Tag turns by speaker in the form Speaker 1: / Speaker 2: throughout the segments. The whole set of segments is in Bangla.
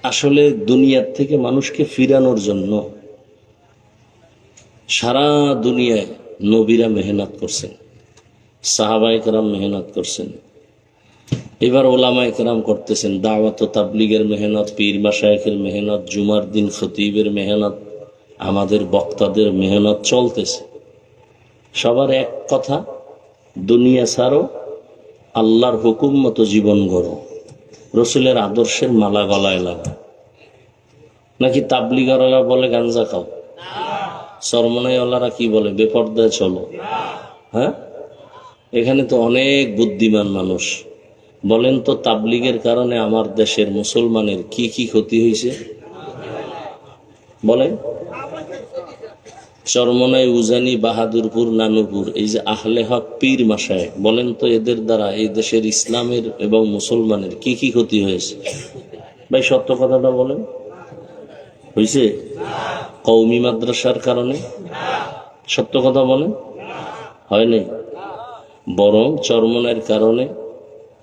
Speaker 1: আসলে দুনিয়ার থেকে মানুষকে ফিরানোর জন্য সারা দুনিয়ায় নবীরা মেহনত করছেন, সাহাবায়ে কেরাম মেহনত করছেন, এবার ওলামায়ে কেরাম করতেছেন, দাওয়াত ও তাবলীগের মেহনত, পীর মাশায়েখের মেহনত, জুমার দিন খতিবের মেহনত, আমাদের বক্তাদের মেহনত চলতেছে। সবার এক কথা, দুনিয়া ছাড়ো, আল্লাহর হুকুম মতো জীবন গড়ো, রসুলের আদর্শের মালা গলায় লাগো। নাকি তাবলীগওয়ালারা বলে গাঞ্জা খাও, সরমনাইওয়ালারা কি বলে বেপর্দায় চলো। হ্যাঁ, এখানে তো অনেক বুদ্ধিমান মানুষ। বলেন তো, তাবলীগের কারণে আমার দেশের মুসলমানের কি কি ক্ষতি হয়েছে বলেন? চরমনাই, উজানি, বাহাদুরপুর, নানুপুর, এই যে আহলে হক পীর মাশায়েখ, বলেন তো এদের দ্বারা এই দেশের ইসলামের এবং মুসলমানের কি কি ক্ষতি হয়েছে? ভাই সত্য কথাটা বলেন, হয়েছে? কওমি মাদ্রাসার কারণে? সত্য কথা বলেন, হয় নাই। বরং চরমনাইয়ের কারণে,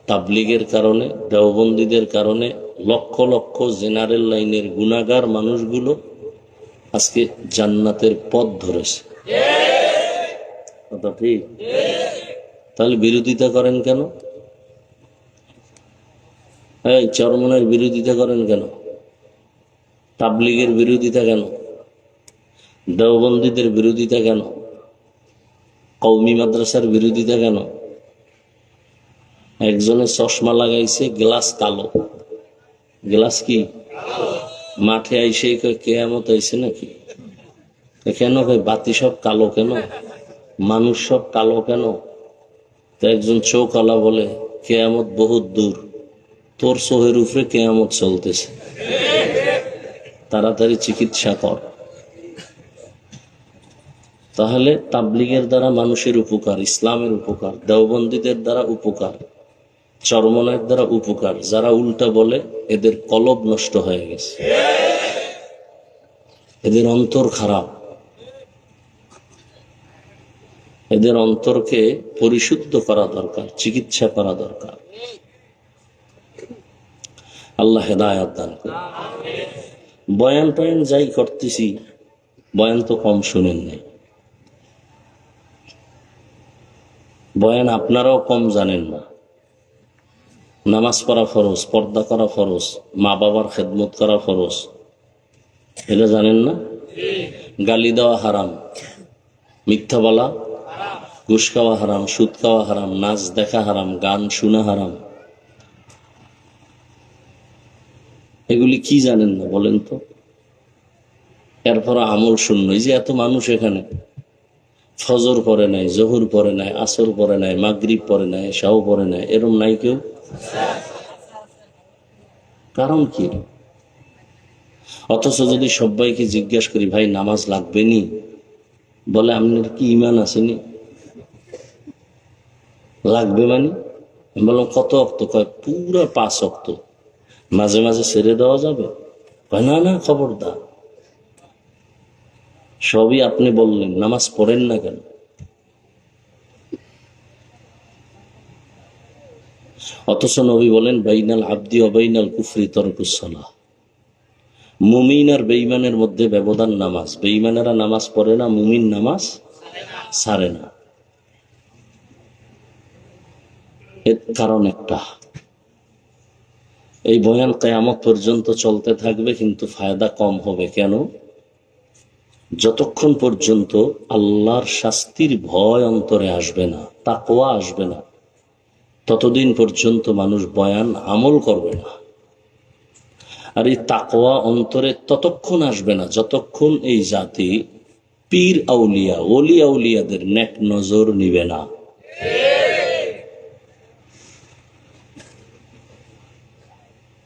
Speaker 1: তাবলীগের কারণে, দেওবন্দীদের কারণে লক্ষ লক্ষ জেনারেল লাইনের গুনাহগার মানুষগুলো আজকে জান্নাতের পথ ধরেছে। কথা ঠিক? তাহলে বিরোধিতা করেন কেন? এই চরমনাইয়ের বিরোধিতা করেন কেন? তাবলীগের বিরোধিতা কেন? দেওবন্দীদের বিরোধিতা কেন? কওমি মাদ্রাসার বিরোধিতা কেন? একজনে চশমা লাগাইছে, গ্লাস কালো। গ্লাস কি? মাঠে আইসে কেয়ামত আইছে নাকি? কেন ভাই বাতি সব কালো কেন? মানুষ সব কালো কেন? তো একজন চৌকালা বলে কেয়ামত বহুত দূর, তোর চোখের উপরে কেয়ামত চলতেছে, তাড়াতাড়ি চিকিৎসা কর। তাহলে তাবলীগের দ্বারা মানুষের উপকার, ইসলামের উপকার, দেওবন্দীদের দ্বারা উপকার, চরমনাইয়ের দ্বারা উপকার। যারা উল্টা বলে এদের কলব নষ্ট হয়ে গেছে, এদের অন্তর খারাপ। এদের অন্তরকে পরিশুদ্ধ করা দরকার, চিকিৎসা করা দরকার। আল্লাহ হেদায়েত দান করুন। বয়ান টয়ান যাই করতেছি, বয়ান তো কম শুনেন নাই, বয়ান আপনারাও কম জানেন না। নামাজ পড়া ফরজ, পর্দা করা ফরজ, মা বাবার খেদমত করা ফরজ, এটা জানেন না? গালি দেওয়া হারাম, মিথ্যা বলা, ঘুষ খাওয়া হারাম, সুদ খাওয়া হারাম, নাচ দেখা হারাম, গান শোনা হারাম। এগুলি কি জানেন না বলেন তো? এরপর আমল শূন্য। এই যে এত মানুষ এখানে ফজর পড়ে নাই, জোহর পড়ে নাই, আসর পড়ে নাই, মাগরিব পড়ে নাই, এশাও পড়ে নাই, এরম নাই কেউ? কারণ কি? অথচ যদি সবাইকে জিজ্ঞাসা করি, ভাই নামাজ লাগবে নি, বলে আপনার কি ইমান আসেনি? লাগবে মানে? বললাম কত অক্ত? কয় পুরা 5 অক্ত। মাঝে মাঝে ছেড়ে দেওয়া যাবে? কয় না না, খবরদার। সবই আপনি বললেন, নামাজ পড়েন না কেন? অথচ নবী বলেন, বাইনাল আবদি ও বাইনাল কুফরি তরকুস সালাহ। মুমিন আর বেঈমানের মধ্যে ব্যবধান নামাজ। বেঈমানেরা নামাজ পড়ে না, মুমিন নামাজ ছাড়ে না। এর কারণ একটা, এই বয়ান কিয়ামত পর্যন্ত চলতে থাকবে, কিন্তু ফায়দা কম হবে। কেন? যতক্ষণ পর্যন্ত আল্লাহর শাস্তির ভয় অন্তরে আসবে না, তাকওয়া আসবে না, ততদিন পর্যন্ত মানুষ বয়ান আমল করবে না। আর এই তাকওয়া অন্তরে ততক্ষণ আসবে না যতক্ষণ এই জাতি পীর আউলিয়া, ওলি আউলিয়াদের নেক নজর নিবে না।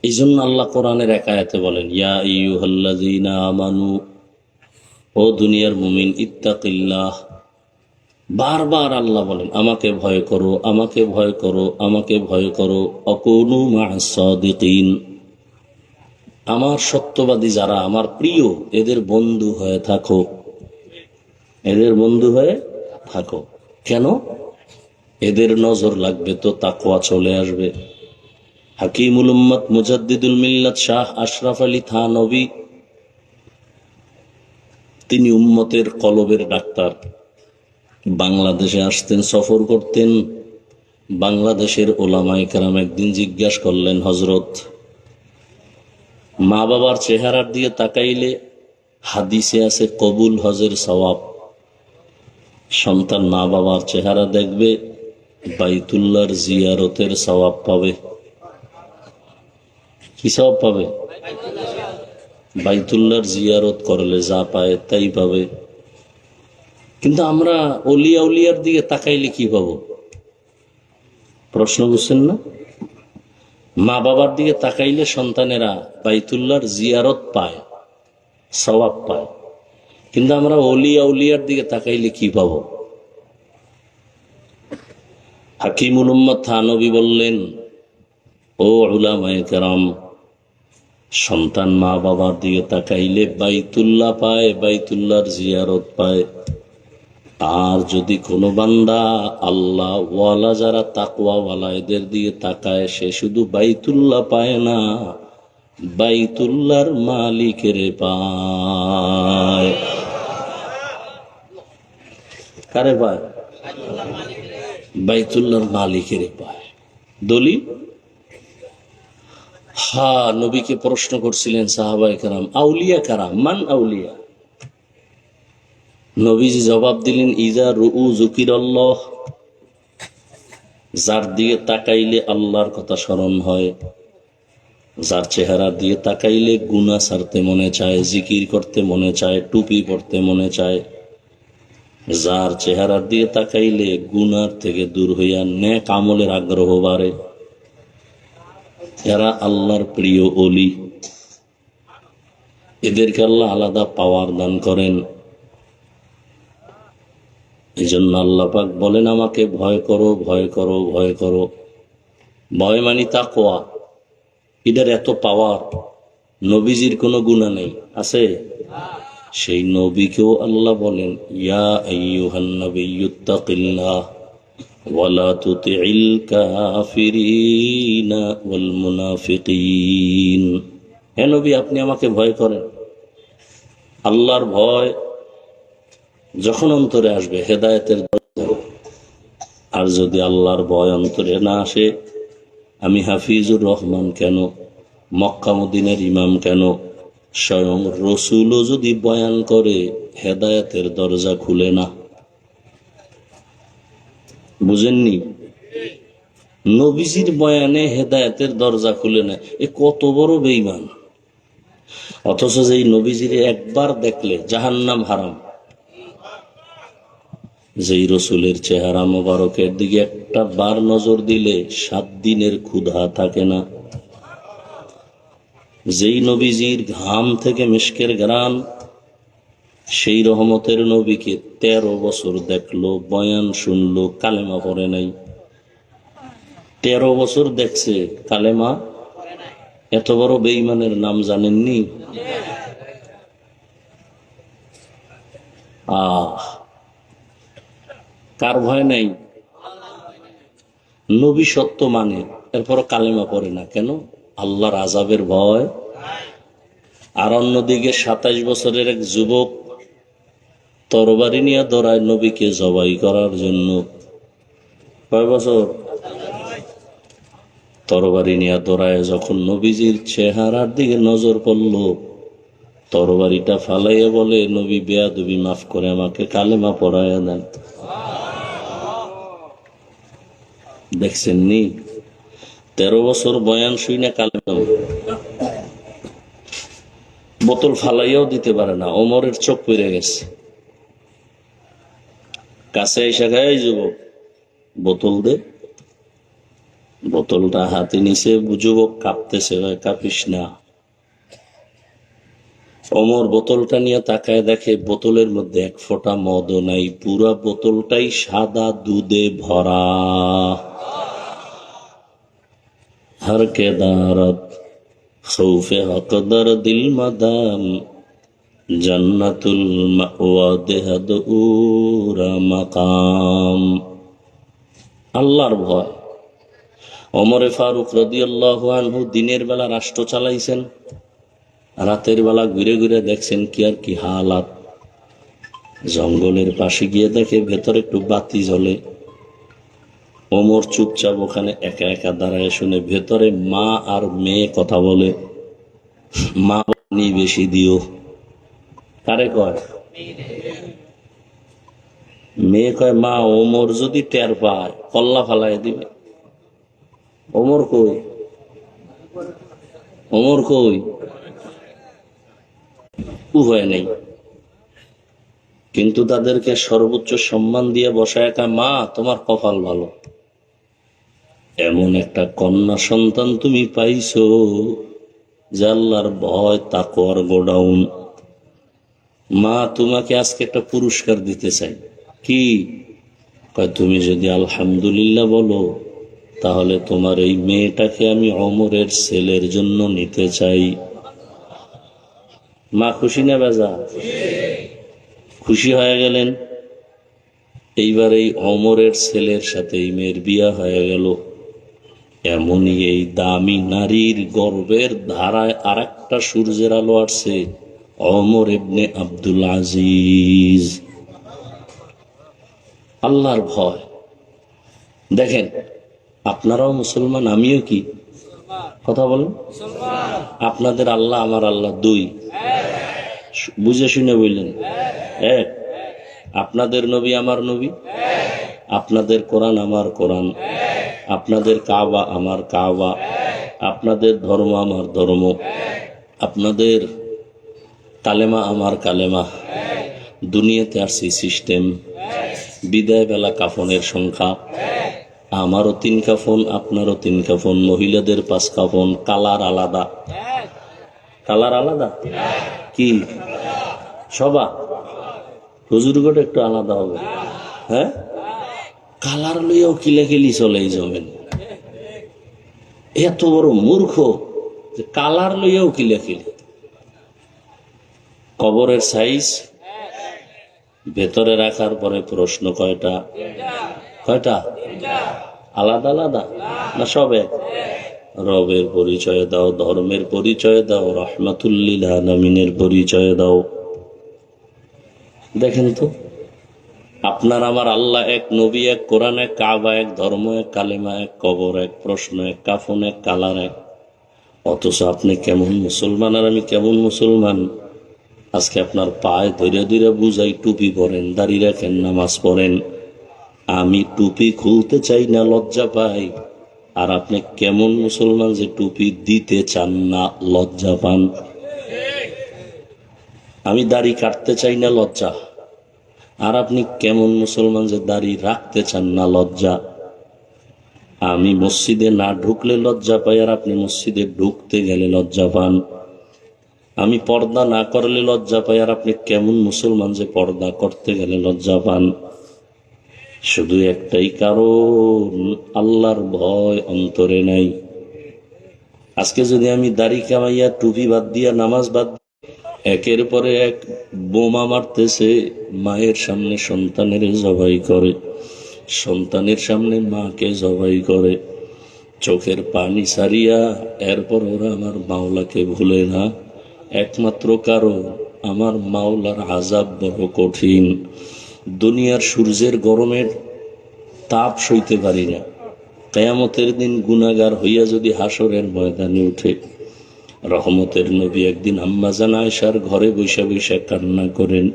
Speaker 1: এই জন্য আল্লাহ কোরআনের এক আয়াতে বলেন, ইয়া আইয়ুহাল্লাযীনা আমানু, ও দুনিয়ার মুমিন, ইত্তাকিল্লাহ। বারবার আল্লাহ বলেন, আমাকে ভয় করো, আমাকে ভয় করো, আমাকে ভয় করো। আকুনু মা'আস সাদিকিন, আমার সত্যবাদী যারা, আমার প্রিয়, এদের বন্ধু হয়ে থাকো, এদের বন্ধু হয়ে থাকো। কেন? এদের নজর লাগবে তো তাকওয়া চলে আসবে। হাকিমুল উম্মত মুজাদ্দিদুল মিল্লাত শাহ আশরাফ আলী থানভী, তিনি উম্মতের কলবের ডাক্তার। বাংলাদেশে আসতেন, সফর করতেন। বাংলাদেশের ওলামায়ে কেরাম একদিন জিজ্ঞাসা করলেন, হজরত, মা বাবার চেহারার দিকে তাকাইলে হাদিসে আছে কবুল হজের সওয়াব। সন্তান মা বাবার চেহারা দেখবে, বাইতুল্লাহর জিয়ারতের সওয়াব পাবে। কি সওয়াব পাবে? বাইতুল্লাহর জিয়ারত করলে যা পায় তাই পাবে। কিন্তু আমরা অলিয়া উলিয়ার দিকে তাকাইলে কি পাবো? প্রশ্ন বুঝছেন না? মা বাবার দিকে তাকাইলে সন্তানেরা বাইতুল্লাহর জিয়ারত পায়, সওয়াব পায়। কিন্তু আমরা অলিয়া উলিয়ার দিকে তাকাইলে কি পাবো? হাকিমুল উম্মত থানভী বললেন, ও উলামায়ে কেরাম, সন্তান মা বাবার দিকে তাকাইলে বাইতুল্লাহ পায়, বাইতুল্লাহর জিয়ারত পায়। আর যদি কোনো বান্দা আল্লাহ ওয়ালা, যারা তাকওয়া ওয়ালা, এদের দিকে তাকায়, সে শুধু বাইতুল্লাহ পায় না, বাইতুল্লাহর মালিকের পায়। কারে পায়? বাইতুল্লাহর মালিকের পায়। দলিল? নবীকে প্রশ্ন করছিলেন সাহাবায়ে কেরাম, আউলিয়া কারা? মান আউলিয়া? নবীজি জবাব দিলেন, ইজা রুউ যুকিরাল্লাহ, যার দিয়ে তাকাইলে আল্লাহর কথা স্মরণ হয়, যার চেহারা দিয়ে তাকাইলে গুনাহ ছাড়তে মনে চায়, জিকির করতে মনে চায়, টুপি পড়তে মনে চায়, যার চেহারা দিয়ে তাকাইলে গুনার থেকে দূর হইয়া নেক আমলের আগ্রহ বাড়ে, এরা আল্লাহর প্রিয় ওলি। এদেরকে আল্লাহ আলাদা পাওয়ার দান করেন। এই জন্য আল্লাহ পাক বলেন, আমাকে ভয় করো, ভয় করো, ভয় করো। ভয় মানি তাকওয়া। এটার এত পাওয়ার। নবীজির কোনো গুনাহ নেই, আছে? সেই নবীকেও আল্লাহ বলেন, ইয়া আইয়ুহান নাবিয়্যুত্তাকিল্লাহ ওয়ালা তুতিইল কাফিরিনা ওয়াল মুনাফিকিন। হে নবী, আপনি আমাকে ভয় করেন। আল্লাহর ভয় যখন অন্তরে আসবে, হেদায়েতের দরজা। আর যদি আল্লাহর ভয় অন্তরে না আসে, আমি হাফিজুর রহমান কেন, মক্কা মদিনার ইমাম কেন, স্বয়ং রসুলও যদি বয়ান করে, হেদায়েতের দরজা খুলে না। বুঝেননি? নবীজির বয়ানে হেদায়েতের দরজা খুলে না, এ কত বড় বেঈমান। অথচ যেই নবীজির একবার দেখলে জাহান্নাম হারাম, যেই রসুলের চেহারা মোবারকের দিকে একটা বার নজর দিলে 7 দিনের ক্ষুধা থাকে না, যেই নবীজির ঘাম থেকে মিশকের ঘ্রাণ, সেই রহমতের নবীকে 13 বছর দেখলো, বয়ান শুনলো, কালেমা পড়ে নাই। 13 বছর দেখছে, কালেমা। এত বড় বেঈমানের নাম জানেননি? কার ভয় নাই? নবী সত্য মানে, এরপর কালেমা পড়ে না কেন? আল্লাহর আযাবের ভয়। আর অন্যদিকে 27 বছরের এক যুবক তরবারি নিয়ে দৌড়ায় নবীকে জবাই করার জন্য। কয় বছর? তরবারি নিয়ে দৌড়ায় যখন নবীজির চেহারার দিকে নজর পড়ল, তরবারিটা ফালাইয়া বলে, নবী বেয়াদবি, মাফ করে আমাকে, কালেমা পড়াইয়া দেন। দেখছেন নি? 13 বছর বয়ান শুই না কালেমা। বোতল ফালাইয়াও দিতে পারে না, ওমরের চোখ পড়ে গেছে। কাছে এসে গায়ে, যুবক বোতল দে। বোতলটা হাতে নিছে, যুবক কাঁপতেছে, কাঁপিস না। ওমর বোতলটা নিয়ে তাকায়, দেখে বোতলের মধ্যে এক ফোঁটা মদও নাই, পুরা বোতলটাই সাদা দুধে ভরা। हर के दारत खौफे हकदर दिल मदाम जन्नतुल मावा देहदूरा मकाम। আল্লাহর ভয়। ওমরে ফারুক রাদিয়াল্লাহু আনহু দিনের বেলা রাষ্ট্র চালাইছেন, রাতের বেলা ঘুরে ঘুরে দেখছেন কি আর কি হালাত। জঙ্গলের পাশে গিয়ে দেখে ভেতরে একটু বাতি জ্বলে। ওমর চুপচাপ ওখানে একা একা দাঁড়ায় শুনে ভেতরে মা আর মেয়ে কথা বলে। মা পানি বেশি দিও। কারে কয়? মেয়ে কয় মা ওমর যদি টের পায় কল্লা ফালাই দিবে। ওমর কই? ওমর কই? উভয় নেই। কিন্তু তাদেরকে সর্বোচ্চ সম্মান দিয়ে বসায় একা, মা তোমার কপাল ভালো, এমন একটা কন্যা সন্তান তুমি পাইছো যে আল্লাহর ভয় তাকওয়ার গোডাউন। মা তোমাকে আজকে একটা পুরস্কার দিতে চাই। কি? কয় তুমি যদি আলহামদুলিল্লাহ বলো তাহলে তোমার এই মেয়েটাকে আমি ওমরের ছেলের জন্য নিতে চাই। মা খুশি না বেজা? খুশি হয়ে গেলেন। এইবার এই ওমরের ছেলের সাথে এই মেয়ের বিয়া হয়ে গেল। এমনই এই দামি নারীর গর্বের ধারায় আর একটা সূর্যের আলো আসছে, ওমর ইবনে আব্দুল আজিজ। আল্লাহর ভয় দেখেন। আপনারাও মুসলমান, আমিও কি? কথা বলেন। আপনাদের আল্লাহ আমার আল্লাহ দুই, বুঝে শুনে বললেন। এক, আপনাদের নবী আমার নবী, আপনাদের কোরআন আমার কোরআন, আপনাদের কাবা আমার কাবা, আপনাদের ধর্ম আমার ধর্ম, আপনাদের কালেমা আমার কালেমা। দুনিয়াতে আসছি সিস্টেম। বিদায় বেলা কাফনের সংখ্যা, আমারও 3 কাফন, আপনারও 3 কাফন, মহিলাদের 5 কাফন। কালার আলাদা। কালার আলাদা কি? সবা হুজুরগট একটু আলাদা হবে। হ্যাঁ, কালার লইয়াও কিলাকিলি চলে এই জমেন। এত বড় মূর্খ যে কালার লইয়াও কিলাকিলি। কবরের সাইজ ভেতরে রাখার পরে প্রশ্ন কয়টা? কয়টা? আলাদা আলাদা না সব এক? রবের পরিচয় দাও, ধর্মের পরিচয় দাও, রহমাতুল্লিল আলামিনের পরিচয় দাও। দেখেন তো, আপনার আমার আল্লাহ এক, নবী এক, কোরআন এক, কাবা এক, ধর্ম এক, কালেমা এক, কবর এক, প্রশ্ন এক, কাফন এক, কালার এক। অথচ আপনি কেমন মুসলমান আর আমি কেমন মুসলমান। আজকে আপনার পায়ে ধরে ধরে বুঝাই, টুপি পরেন, দাড়ি রাখেন, নামাজ পড়েন। আমি টুপি খুলতে চাই না, লজ্জা পাই। আর আপনি কেমন মুসলমান যে টুপি দিতে চান না, লজ্জা পান। আমি দাড়ি কাটতে চাই না, লজ্জা। আর আপনি কেমন মুসলমান যে দাড়ি রাখতে চান না, লজ্জা। আমি মসজিদে না ঢুকলে লজ্জা পাই, আর আপনি মসজিদে ঢুকতে গেলে লজ্জা পান। আমি পর্দা না করলে লজ্জা পাই, আর আপনি কেমন মুসলমান যে পর্দা করতে গেলে লজ্জা পান। শুধু একটাই কারণ, আল্লাহর ভয় অন্তরে নাই। আজকে যদি আমি দাড়ি কামাইয়া, টুপি বাদ দিয়া, নামাজ বাদ, একের পরে এক বোমা মারতেছে, মায়ের সামনে সন্তানের জবাই করে, সন্তানের সামনে মাকে জবাই করে, চোখের পানি সারিয়া, এরপর ওরা আমার মাওলাকে ভুলে না। একমাত্র কারণ, আমার মাওলার আযাব বড় কঠিন। দুনিয়ার সূর্যের গরমের তাপ সইতে পারি না। কিয়ামতের দিন গুনাহগার হইয়া যদি হাসরের ময়দানে উঠে, রহমতের নবী একদিন আম্মাজান আয়েশার ঘরে বৈশা বৈশা কান্না করেন।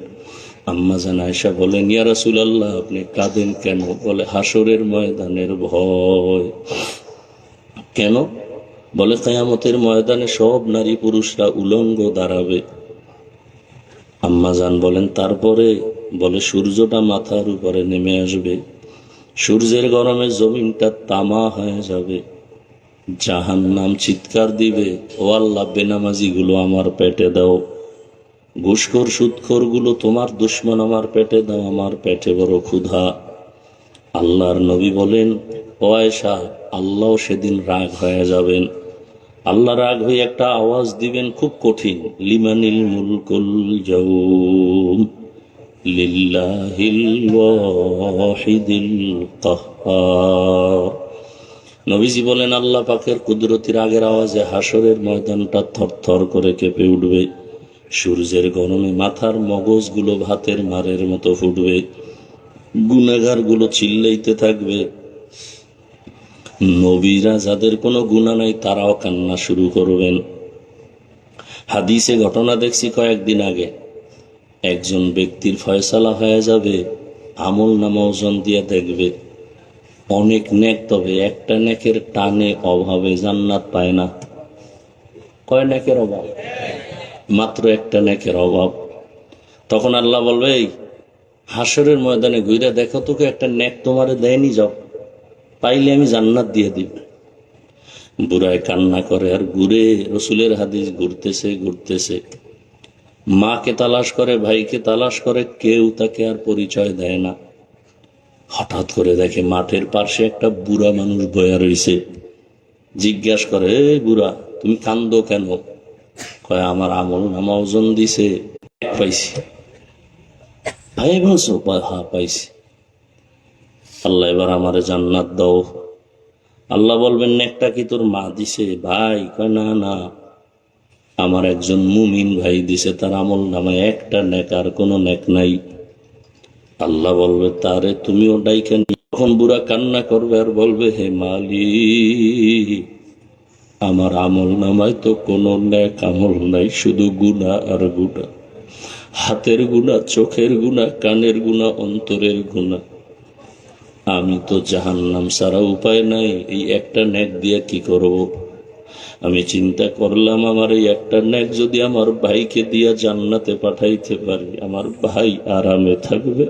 Speaker 1: আম্মাজান আয়েশা বলেন, ইয়া রাসূলুল্লাহ, আপনি কাঁদেন কেন? বলে, হাসরের ময়দানের ভয়। কেন? বলে, কিয়ামতের ময়দানে সব নারী পুরুষরা উলঙ্গ দাঁড়াবে। আম্মাজান বলেন, তারপরে? বলে, সূর্যটা মাথার উপরে নেমে আসবে, সূর্যের গরমে জমিনটা তামা হয়ে যাবে, জাহান্নাম চিৎকার দিবে, ও আল্লাহ, বেনামাজি গুলো আমার পেটে দাও, ঘুষখোর সুদখোর গুলো তোমার দুশ্মন আমার পেটে দাও, আমার পেটে বড় ক্ষুধা। আল্লাহর নবী বলেন, ও আয়েশা, আল্লাহ সেদিন রাগ হয়ে যাবেন। আল্লাহ রাগ হয়ে একটা আওয়াজ দিবেন, খুব কঠিন, লিমানিল মুলকুল ইয়াউম লিল্লাহিল ওয়াহিদিল কাহ্হার। নবীজি বলেন, আল্লাহ পাকের কুদরতির আগের আওয়াজে হাসরের ময়দানটা থরথর করে কেঁপে উঠবে। সূর্যের গরমে মাথার মগজগুলো ভাতের মারের মতো ফুটবে। গুনাহগার গুলো চিল্লাইতে থাকবে। নবীরা যাদের কোনো গুনাহ নাই তারাও কান্না শুরু করবেন। হাদিসে ঘটনা দেখছি কয়েকদিন আগে, একজন ব্যক্তির ফয়সালা হয়ে যাবে, আমল নামা ওজন দিয়ে দেখবে অনেক নেক, তবে একটা নেকের টানে অভাবে জান্নাত পায় না। কয় নেকের অভাব? মাত্র একটা নেকের অভাব। তখন আল্লাহ বলবে, এই হাসরের ময়দানে ঘুরে দেখো তোকে একটা নেক তোমারে দেয়নি, যাও, পাইলে আমি জান্নাত দিয়ে দিব। বুড়ায় কান্না করে আর ঘুরে, রসুলের হাদিস ঘুরতেছে ঘুরতেছে, মাকে তালাশ করে, ভাইকে তালাশ করে, কেউ তাকে আর পরিচয় দেয় না। হঠাৎ করে দেখে মাঠের পাশে একটা বুড়া মানুষ বয়া রয়েছে। জিজ্ঞাসা করে, এ বুড়া, তুমি কান্দো কেন? কয়, আমার আমল নামা ওজন দিছে, পাইছি। ভাই বলছো? হ্যাঁ পাইছি। আল্লাহ এবার আমারে জান্নাত দাও। আল্লাহ বলবেন, নেকটা কি তোর মা দিছে? ভাই কয়, না না, আমার একজন মুমিন ভাই দিছে, তার আমল নামায় একটা নেক, আর কোনো নেক নাই। আল্লাহ বলবে, তারে তুমিও ডাইকা নি। তখন বুড়া কান্না করবে আর বলবে, হে মালিক, আমার আমল নামায় তো কোনো নেক আমল নাই, শুধু গুনাহ আর গুনাহ, হাতের গুনাহ, চোখের গুনাহ, কানের গুনাহ, অন্তরের গুনাহ। আমি তো জাহান্নাম ছাড়া উপায় নাই, এই একটা নেক দিয়ে কি করব? আমি চিন্তা করলাম, আমার এই একটা নেক যদি আমার ভাইকে দিয়া জান্নাতে পাঠাইতে পারি, আমার ভাই আরামে থাকবে।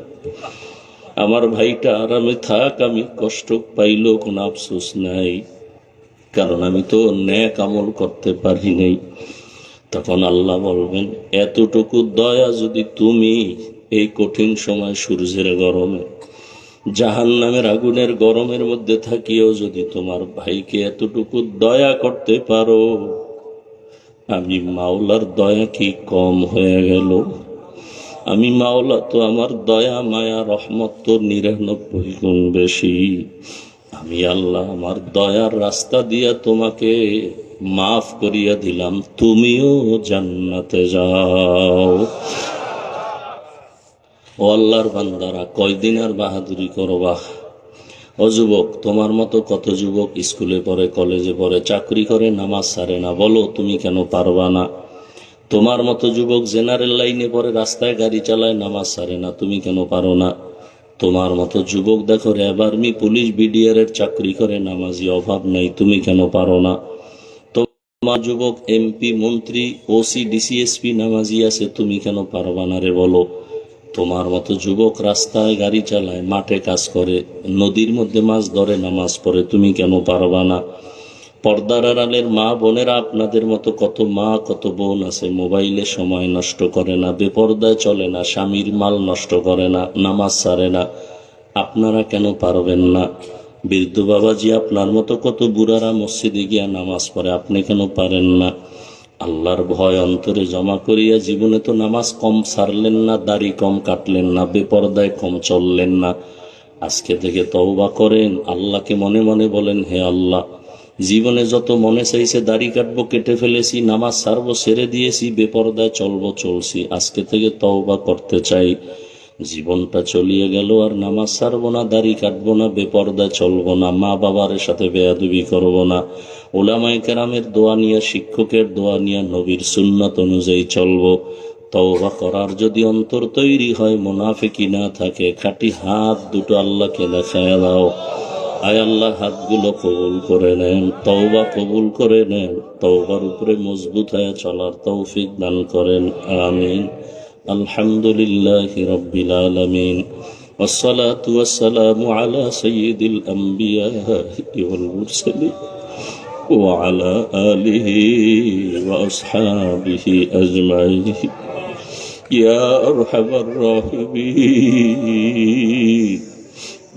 Speaker 1: আমার ভাইটা আরামে থাক, আমি কষ্ট পাইলেও কোনো আফসোস নাই, কারণ আমি তো নেক আমল করতে পারি নাই। তখন আল্লাহ বলবেন, এতটুকু দয়া যদি তুমি এই কঠিন সময় সূর্যের গরমে, জাহান্নামের আগুনের গরমের মধ্যে থাকিও যদি তোমার ভাইকে এতটুকু দয়া করতে পারো, আমি মাওলার দয়া কি কম হয়ে গেল? আমি মাওলা তো আমার দয়া মায়া রহমত তো 99 গুণ বেশি। আমি আল্লাহ আমার দয়ার রাস্তা দিয়া তোমাকে মাফ করিয়া দিলাম, তুমিও জান্নাতে যাও। ও আল্লাহর বান্দারা, কয়দিন আর বাহাদুরি করবা? ও যুবক, তোমার মতো কত যুবক স্কুলে পড়ে, কলেজে পড়ে, চাকরি করে, নামাজ ছাড়ে না। বলো তুমি কেন পারবা না? তোমার মতো যুবক জেনারেল লাইনে পড়ে, রাস্তায় গাড়ি চালায়, নামাজ ছাড়ে না, তুমি কেন পারো না? তোমার মতো যুবক দেখো র্যাব, আর্মি, পুলিশ, বিডিআর এর চাকরি করে, নামাজি অভাব নাই, তুমি কেন পারো না? তোমার যুবক এমপি, মন্ত্রী, ওসি, ডিসিএসপি নামাজি আছে, তুমি কেন পারবা না রে বলো? তোমার মতো যুবক রাস্তায় গাড়ি চালায়, মাঠে কাজ করে, নদীর মধ্যে মাছ ধরে, নামাজ পড়ে, তুমি কেন পারবা না? পর্দার আড়ালের মা বোনেরা, আপনাদের মতো কত মা কত বোন আছে, মোবাইলে সময় নষ্ট করে না, বেপর্দায় চলে না, স্বামীর মাল নষ্ট করে না, নামাজ ছাড়ে না, আপনারা কেন পারবেন না? বৃদ্ধ বাবাজি, আপনার মতো কত বুড়ারা মসজিদে গিয়া নামাজ পড়ে, আপনি কেন পারেন না? আল্লাহর ভয় অন্তরে জমা করিয়া জীবনে তো নামাজ কম ছাড়লেন না, দাড়ি কম কাটলেন না, বেপর্দায় কম চললেন না। আজকে থেকে তওবা করেন, আল্লাহকে মনে মনে বলেন, হে আল্লাহ, জীবনে যত মনে চাইছে দাড়ি কাটবো কেটে ফেলেছি, নামাজ ছাড়বো ছেড়ে দিয়েছি, বেপর্দায় চলবো চলছি, আজকে থেকে তওবা করতে চাই। জীবনটা চলিয়ে গেল, আর নামাজ ছাড়বো না, দাড়ি কাটবো না, বেপর্দায় চলবো না, মা বাবার সাথে বেয়াদবি করবো না, ওলামায়ে কেরামের দোয়া নিয়ে, শিক্ষকের দোয়া নিয়ে, নবীর সুন্নাত অনুযায়ী চলবো। তওবা করার যদি অন্তর তৈরি হয়, মুনাফিকি না থাকে, খাঁটি হাত দুটো আল্লাহকে দেখায় দাও। আয় আল্লাহ, হাতগুলো কবুল করে নেন, তওবা কবুল করে নেন, তওবার উপরে মজবুত হয়ে চলার তৌফিক দান করেন, আমিন। আলহামদুলিল্লাহি রাব্বিল আলামিন, ওয়াসসালাতু ওয়াসসালামু আলা সাইয়্যিদিল আমবিয়া ওয়াল মুরসালিন ওয়া আলা আলিহি ওয়া আসহাবিহি আজমাইন। ইয়া আরহামার রাহিমিন,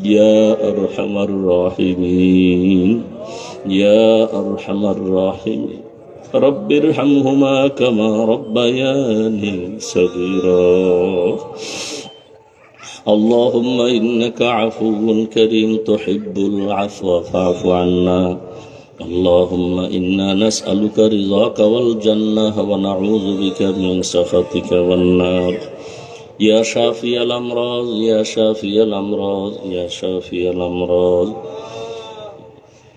Speaker 1: ইয়া আরহামার রাহিমিন, ইয়া আরহামার রাহিমিন। রব্বিরহামহুমা কামা রব্বায়ানি সগীরা। اللهم إنك عفو كريم تحب العفو فاعف عنا اللهم إنا نسألك رضاك والجنة ونعوذ بك من سخطك والنار يا شافي الأمراض يا شافي الأمراض يا شافي الأمراض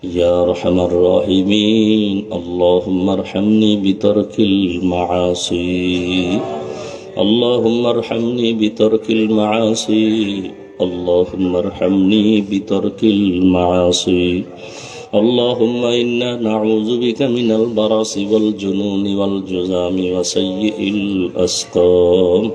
Speaker 1: يا أرحم الراحمين اللهم ارحمني بترك المعاصي اللهم ارحمني بترك المعاصي اللهم ارحمني بترك المعاصي اللهم إنا نعوذ بك من البرص والجنون والجذام وسيء الأسقام